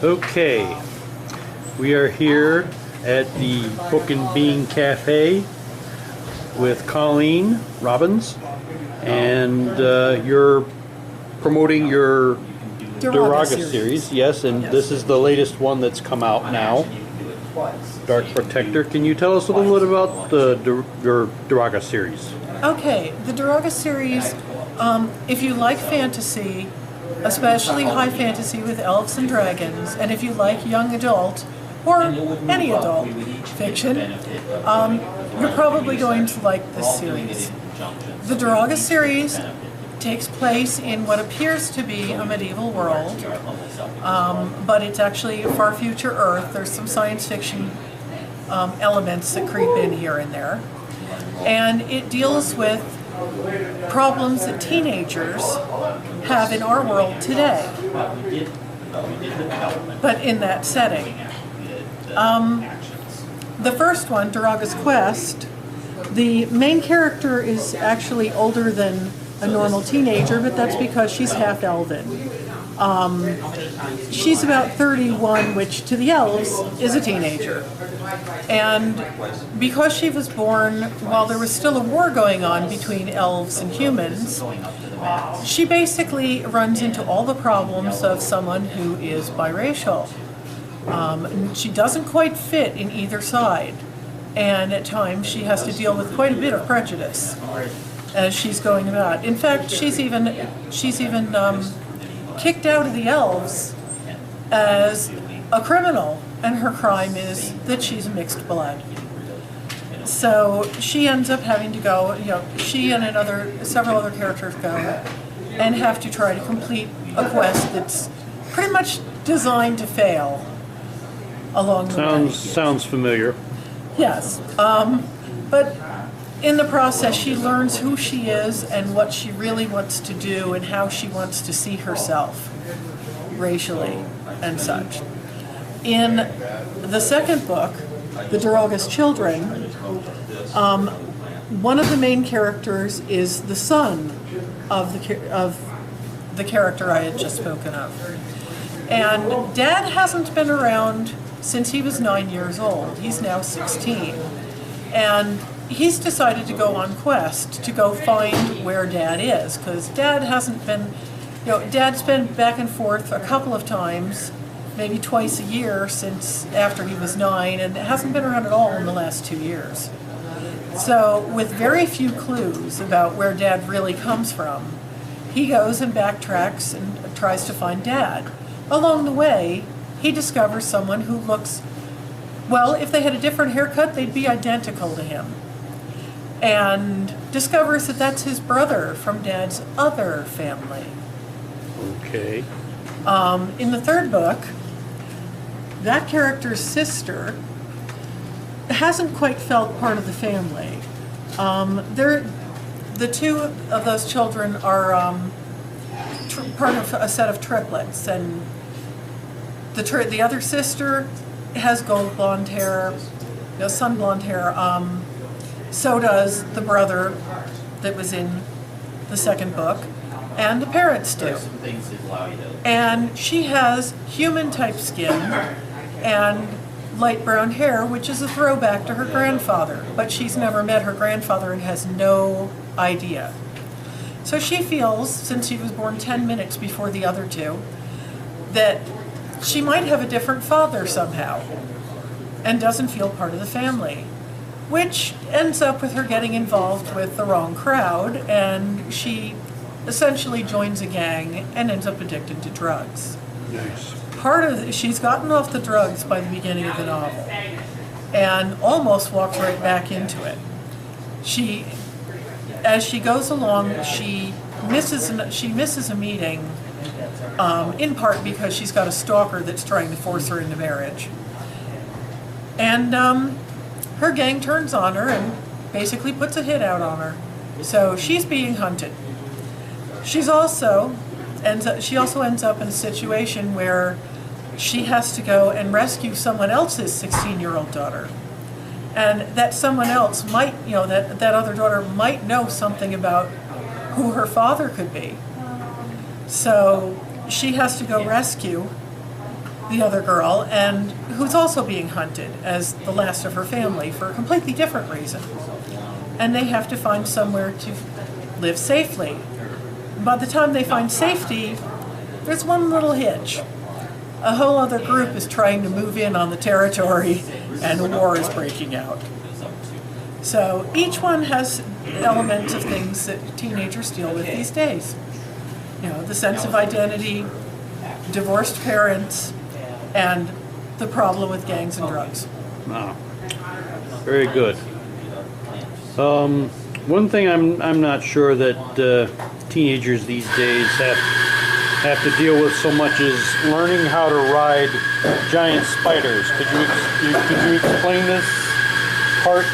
Okay, we are here at the Book and Bean Cafe with Colleen Robbins, and you're promoting your Daraga series, yes, and this is the latest one that's come out now, Dark Protector. Can you tell us a little bit about your Daraga series? Okay, the Daraga series, if you like fantasy, especially high fantasy with elves and dragons, and if you like young adult or any adult fiction, you're probably going to like this series. The Daraga series takes place in what appears to be a medieval world, but it's actually a far future Earth. There's some science fiction elements that creep in here and there. And it deals with problems that teenagers have in our world today, but in that setting. The first one, Daraga's Quest, the main character is actually older than a normal teenager, but that's because she's half elven. She's about 31, which to the elves is a teenager. And because she was born while there was still a war going on between elves and humans, she basically runs into all the problems of someone who is biracial. She doesn't quite fit in either side, and at times she has to deal with quite a bit of prejudice as she's going about. In fact, she's even kicked out of the elves as a criminal, and her crime is that she's mixed blood. So she ends up having to go, she and several other characters go and have to try to complete a quest that's pretty much designed to fail along the way. Sounds familiar. Yes, but in the process she learns who she is and what she really wants to do and how she wants to see herself racially and such. In the second book, The Daraga's Children, one of the main characters is the son of the character I had just spoken of. And Dad hasn't been around since he was 9 years old. He's now 16. And he's decided to go on quest to go find where Dad is, because Dad hasn't been, Dad's been back and forth a couple of times, maybe twice a year since after he was 9, and hasn't been around at all in the last 2 years. So with very few clues about where Dad really comes from, he goes and backtracks and tries to find Dad. Along the way, he discovers someone who looks, well, if they had a different haircut, they'd be identical to him. And discovers that that's his brother from Dad's other family. Okay. In the third book, that character's sister hasn't quite felt part of the family. The two of those children are part of a set of triplets, and the other sister has gold blonde hair, sun blonde hair. So does the brother that was in the second book, and the parents do. And she has human-type skin and light brown hair, which is a throwback to her grandfather, but she's never met her grandfather and has no idea. So she feels, since she was born 10 minutes before the other two, that she might have a different father somehow and doesn't feel part of the family, which ends up with her getting involved with the wrong crowd, and she essentially joins a gang and ends up addicted to drugs. Nice. She's gotten off the drugs by the beginning of the novel and almost walked right back into it. As she goes along, she misses a meeting, in part because she's got a stalker that's trying to force her into marriage. And her gang turns on her and basically puts a hit out on her. So she's being hunted. She also ends up in a situation where she has to go and rescue someone else's 16-year-old daughter. And that someone else might, that other daughter might know something about who her father could be. So she has to go rescue the other girl, and who's also being hunted as the last of her family for a completely different reason. And they have to find somewhere to live safely. By the time they find safety, there's one little hitch. A whole other group is trying to move in on the territory, and a war is breaking out. So each one has elements of things that teenagers deal with these days. You know, the sense of identity, divorced parents, and the problem with gangs and drugs. Wow. Very good. One thing I'm not sure that teenagers these days have to deal with so much is learning how to ride giant spiders. Could you explain this part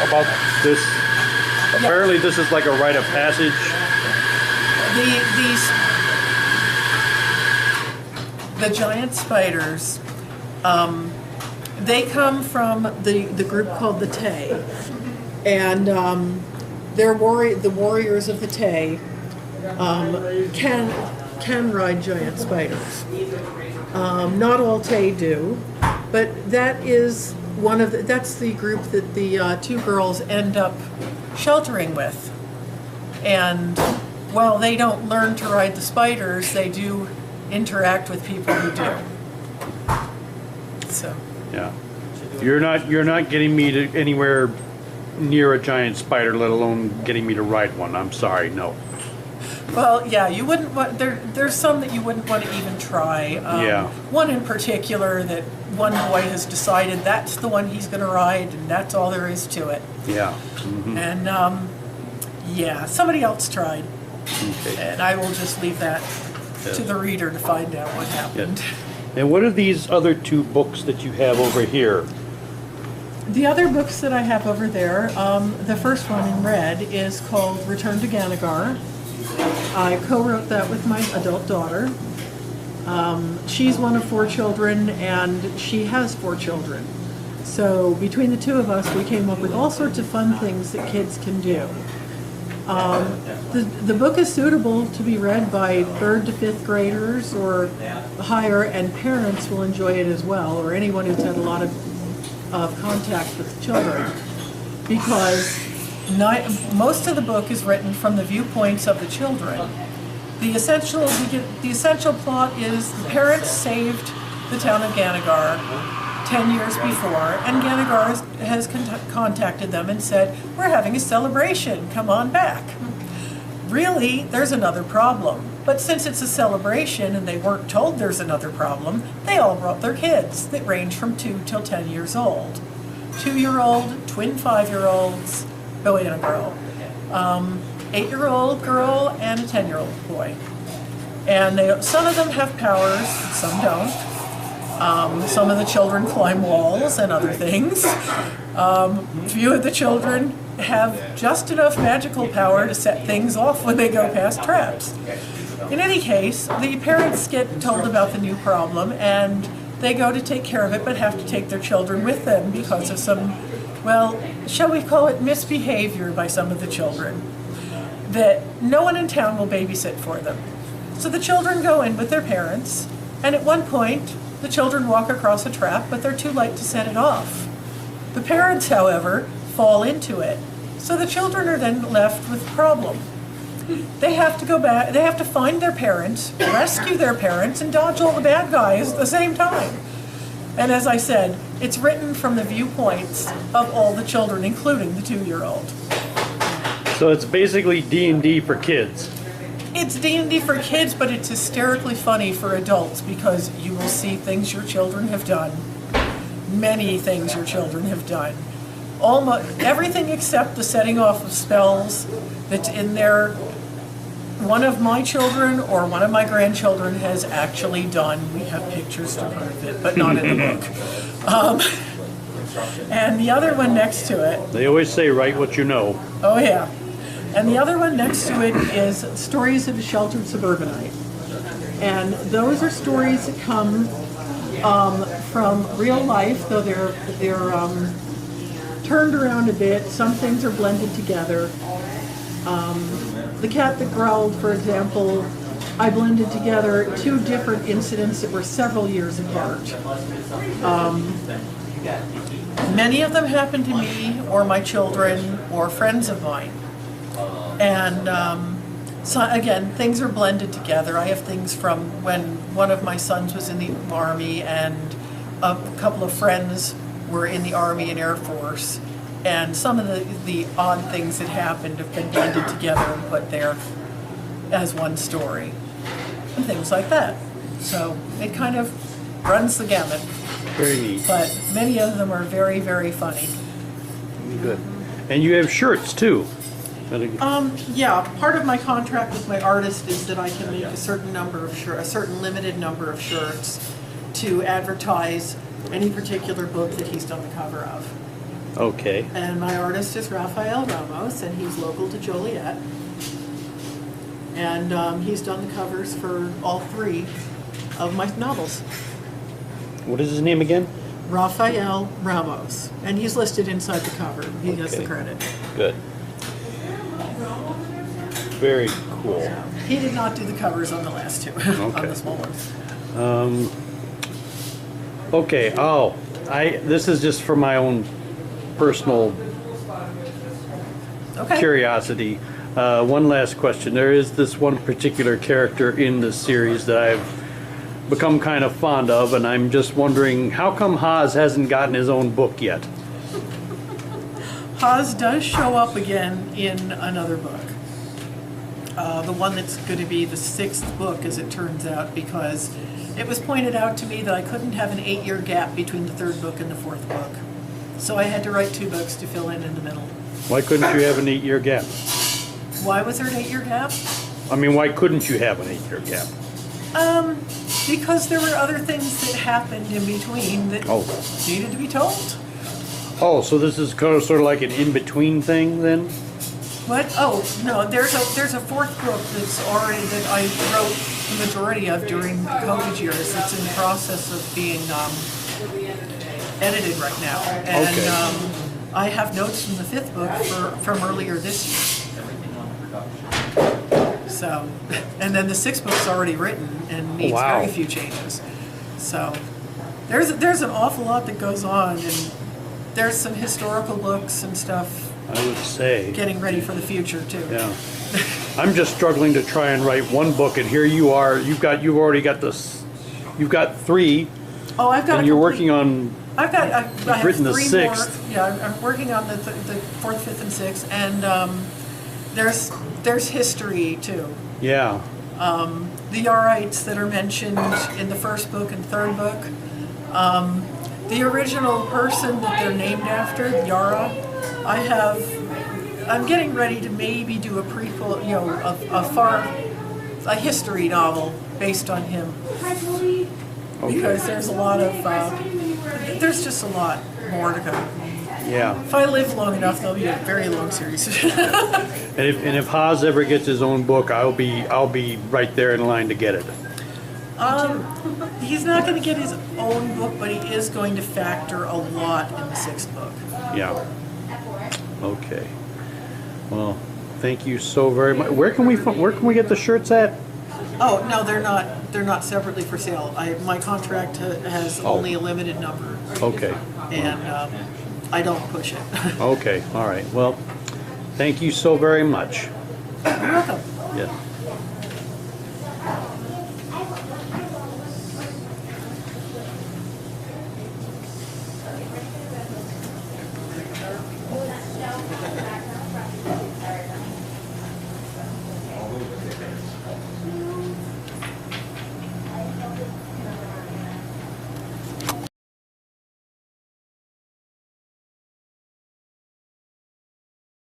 about this? Yeah. Apparently this is like a rite of passage. The giant spiders, they come from the group called the Tay, and the warriors of the Tay can ride giant spiders. Not all Tay do, but that is that's the group that the two girls end up sheltering with. And while they don't learn to ride the spiders, they do interact with people who do. So. Yeah. You're not getting me to anywhere near a giant spider, let alone getting me to ride one. I'm sorry, no. Well, yeah, you wouldn't want. There's some that you wouldn't want to even try. Yeah. One in particular that one boy has decided that's the one he's going to ride, and that's all there is to it. Yeah. Mm-hmm. And yeah, somebody else tried, Okay. and I will just leave that to the reader to find out what happened. Yeah. And what are these other two books that you have over here? The other books that I have over there, the first one in red is called Return to Ganagar. I co-wrote that with my adult daughter. She's one of 4 children, and she has 4 children. So between the two of us, we came up with all sorts of fun things that kids can do. The book is suitable to be read by 3rd to 5th graders or higher, and parents will enjoy it as well, or anyone who's had a lot of contact with children, because most of the book is written from the viewpoints of the children. The essential plot is the parents saved the town of Ganagar 10 years before, and Ganagar has contacted them and said, "We're having a celebration, come on back." Really, there's another problem. But since it's a celebration and they weren't told there's another problem, they all brought their kids that range from 2 till 10 years old. 2-year-old, twin 5-year-olds, boy and a girl. 8-year-old girl and a 10-year-old boy. And some of them have powers, some don't. Some of the children climb walls and other things. Few of the children have just enough magical power to set things off when they go past traps. In any case, the parents get told about the new problem, and they go to take care of it, but have to take their children with them because of some, well, shall we call it misbehavior by some of the children, that no one in town will babysit for them. So the children go in with their parents, and at one point, the children walk across a trap, but they're too late to set it off. The parents, however, fall into it. So the children are then left with a problem. They have to go back, they have to find their parents, rescue their parents, and dodge all the bad guys at the same time. And as I said, it's written from the viewpoints of all the children, including the 2-year-old. So it's basically D&D for kids. It's D&D for kids, but it's hysterically funny for adults because you will see things your children have done. Many things your children have done. Almost everything except the setting off of spells that's in there, one of my children or one of my grandchildren has actually done. We have pictures to prove it, but not in the book. And the other one next to it. They always say, write what you know. Oh yeah. And the other one next to it is Stories of a Sheltered Suburbanite. And those are stories that come from real life, though they're turned around a bit. Some things are blended together. The cat that growled, for example, I blended together two different incidents that were several years apart. Many of them happened to me or my children or friends of mine. And so again, things are blended together. I have things from when one of my sons was in the Army and a couple of friends were in the Army and Air Force. And some of the odd things that happened have been blended together and put there as one story. And things like that. So it kind of runs the gamut. Very neat. But many of them are very, very funny. Good. And you have shirts too. Yeah, part of my contract with my artist is that I can make a certain number of a certain limited number of shirts to advertise any particular book that he's done the cover of. Okay. And my artist is Rafael Ramos, and he's local to Joliet. And he's done the covers for all three of my novels. What is his name again? Rafael Ramos, and he's listed inside the cover. He has the Okay. credit. Good. Very cool. He did not do the covers on the last two, on the small ones. Okay. Oh, this is just for my own personal curiosity. One last question. There is this one particular character in the series that I've become kind of fond of, and I'm just wondering, how come Haas hasn't gotten his own book yet? Haas does show up again in another book. The one that's going to be the 6th book, as it turns out, because it was pointed out to me that I couldn't have an 8-year gap between the 3rd book and the 4th book. So I had to write 2 books to fill in the middle. Why couldn't you have an 8-year gap? Why was there an 8-year gap? I mean, why couldn't you have an 8-year gap? Because there were other things that happened in between that needed to be told. Oh, so this is kind of sort of like an in-between thing then? What? Oh, no, there's a 4th book that's already, that I wrote the majority of during the COVID years. It's in the process of being edited right now. And I have notes from the 5th book from earlier this year. So, and then the 6th book's already written and needs very few changes. So, there's an awful lot that goes on, and there's some historical books and stuff. I would say. Getting ready for the future too. Yeah. I'm just struggling to try and write one book, and here you are. You've already got this. You've got 3. Oh, I've got. And you're working on. I've written the 3 6th. more. Yeah, I'm working on the 4th, 5th, and 6th, and there's history too. Yeah. The Yarites that are mentioned in the 1st book and 3rd book. The original person that they're named after, Yara. I'm getting ready to maybe do a prequel, a history novel based on him. Because there's a lot of, there's just a lot more to go. Yeah. If I live long enough, there'll be a very long series. And if Haas ever gets his own book, I'll be right there in line to get it. He's not going to get his own book, but he is going to factor a lot in the 6th book. Yeah. Okay. Well, thank you so very much. Where can we get the shirts at? Oh no, they're not separately for sale. My contract has only a limited number. Okay. And I don't push it. Okay. All right. Well, thank you so very much. You're welcome. Yeah.